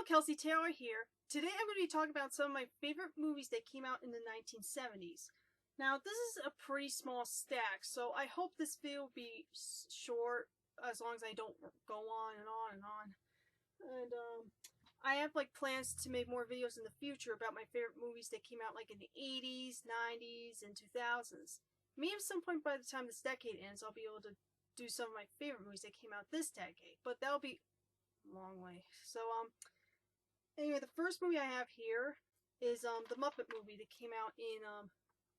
Kelsey Taylor here. Today I'm going to be talking about some of my favorite movies that came out in the 1970s. Now, this is a pretty small stack, so I hope this video will be short, as long as I don't go on and on and on. And, I have, plans to make more videos in the future about my favorite movies that came out, in the 80s, 90s, and 2000s. Maybe at some point by the time this decade ends, I'll be able to do some of my favorite movies that came out this decade, but that'll be a long way. So, anyway, the first movie I have here is, the Muppet Movie that came out in,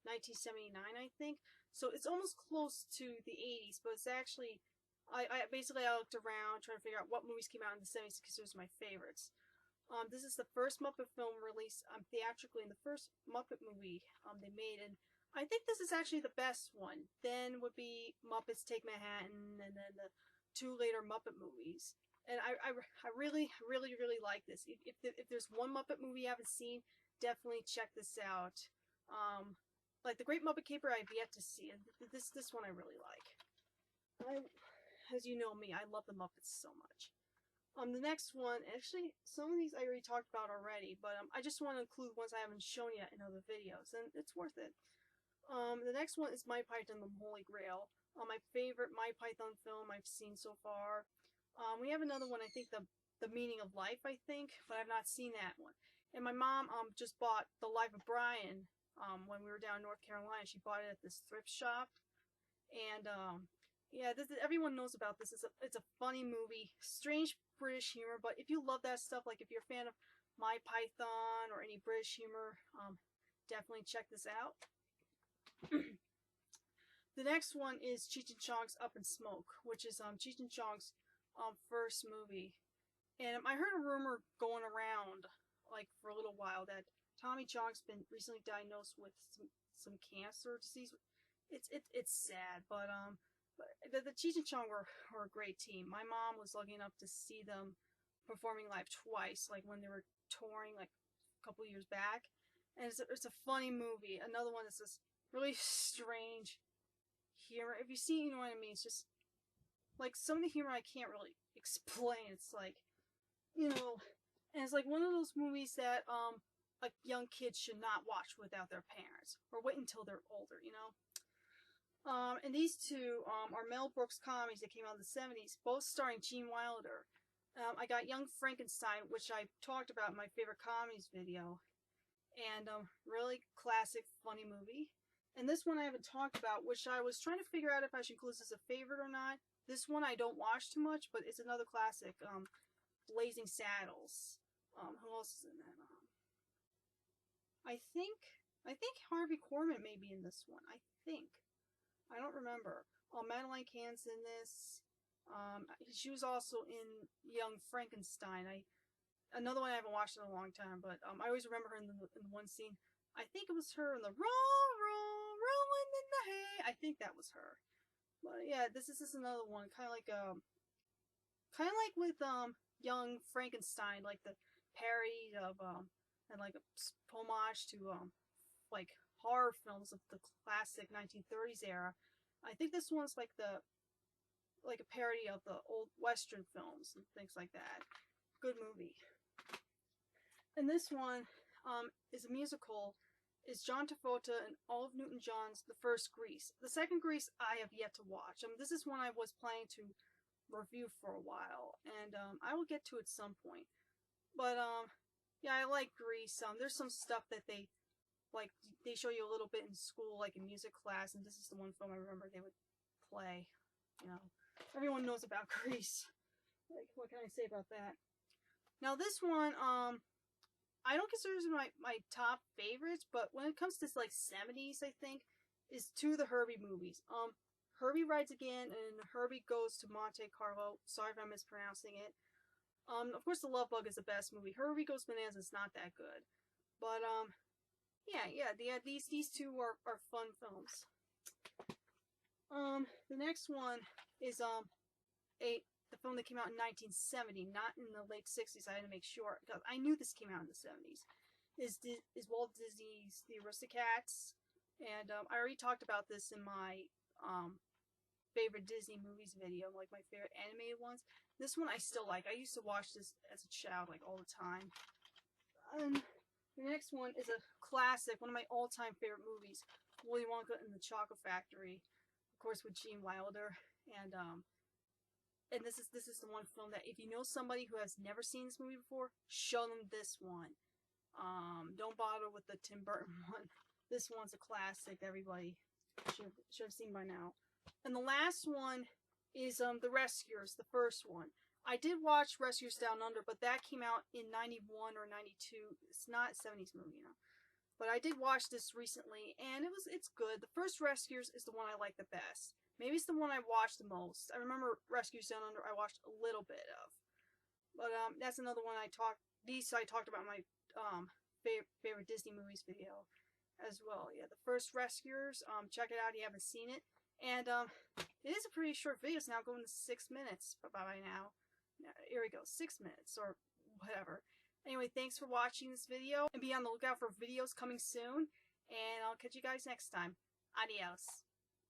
1979, I think. So it's almost close to the 80s, but it's actually, I looked around trying to figure out what movies came out in the 70s because it was my favorites. This is the first Muppet film released theatrically, and the first Muppet movie they made, and I think this is actually the best one. Then would be Muppets Take Manhattan, and then the two later Muppet movies. And I really like this. If there's one Muppet movie you haven't seen, definitely check this out. Like The Great Muppet Caper, I've yet to see, and this one I really like. As you know me, I love the Muppets so much. The next one, actually, some of these I already talked about already, but I just want to include ones I haven't shown yet in other videos, and it's worth it. The next one is My Python the Holy Grail, my favorite My Python film I've seen so far. We have another one, I think, the Meaning of Life, I think, but I've not seen that one. And my mom just bought The Life of Brian when we were down in North Carolina. She bought it at this thrift shop, and yeah, everyone knows about this. It's a funny movie, strange British humor, but if you love that stuff, like if you're a fan of My Python or any British humor, definitely check this out. The next one is Cheech and Chong's Up in Smoke, which is Cheech and Chong's first movie. And I heard a rumor going around, for a little while, that Tommy Chong's been recently diagnosed with some cancer disease. It's sad, but the Cheech and Chong were a great team. My mom was lucky enough to see them performing live twice, when they were touring, a couple years back. And it's a funny movie. Another one is this really strange humor. If you see, you know what I mean. It's just, some of the humor I can't really explain. It's and it's one of those movies that, young kids should not watch without their parents, or wait until they're older, you know? And these two, are Mel Brooks comedies that came out in the 70s, both starring Gene Wilder. I got Young Frankenstein, which I talked about in my favorite comedies video, and, really classic, funny movie. And this one I haven't talked about, which I was trying to figure out if I should include this as a favorite or not. This one I don't watch too much, but it's another classic, Blazing Saddles. Who else is in that? I think Harvey Korman may be in this one. I think. I don't remember. Madeline Kahn's in this. She was also in Young Frankenstein. Another one I haven't watched in a long time, but I always remember her in the one scene. I think it was her in the rolling in the hay. I think that was her. But yeah, this is another one, kind of like with Young Frankenstein, like the parody of and a homage to horror films of the classic 1930s era. I think this one's a parody of the old Western films and things like that. Good movie. And this one is a musical. Is John Travolta and Olive Newton-John's The First Grease. The second Grease I have yet to watch. This is one I was planning to review for a while, and I will get to it at some point. But yeah, I like Grease. There's some stuff that they show you a little bit in school, in music class, and this is the one film I remember they would play. You know, everyone knows about Grease. What can I say about that? Now this one, I don't consider this my top favorites, but when it comes to 70s, I think, is two of the Herbie movies. Herbie Rides Again and Herbie Goes to Monte Carlo. Sorry if I'm mispronouncing it. Of course, The Love Bug is the best movie. Herbie Goes Bananas is not that good, but yeah, these two are fun films. The next one is the film that came out in 1970, not in the late 60s. I had to make sure, because I knew this came out in the 70s. Is Walt Disney's The Aristocats, and I already talked about this in my favorite Disney movies video, like my favorite animated ones. This one I still like. I used to watch this as a child, like all the time. The next one is a classic, one of my all-time favorite movies, Willy Wonka and the Chocolate Factory, of course with Gene Wilder, and this is the one film that if you know somebody who has never seen this movie before, show them this one. Don't bother with the Tim Burton one. This one's a classic. Everybody should have seen by now. And the last one is The Rescuers, the first one. I did watch Rescuers Down Under, but that came out in 91 or 92. It's not a 70s movie, you know. But I did watch this recently, and it's good. The first Rescuers is the one I like the best. Maybe it's the one I watched the most. I remember Rescuers Down Under I watched a little bit of. But that's another one I talked about in my favorite Disney movies video as well. Yeah, the first Rescuers, check it out if you haven't seen it. And it is a pretty short video. It's now going to 6 minutes by now. Here we go, 6 minutes or whatever. Anyway, thanks for watching this video, and be on the lookout for videos coming soon. And I'll catch you guys next time. Adios.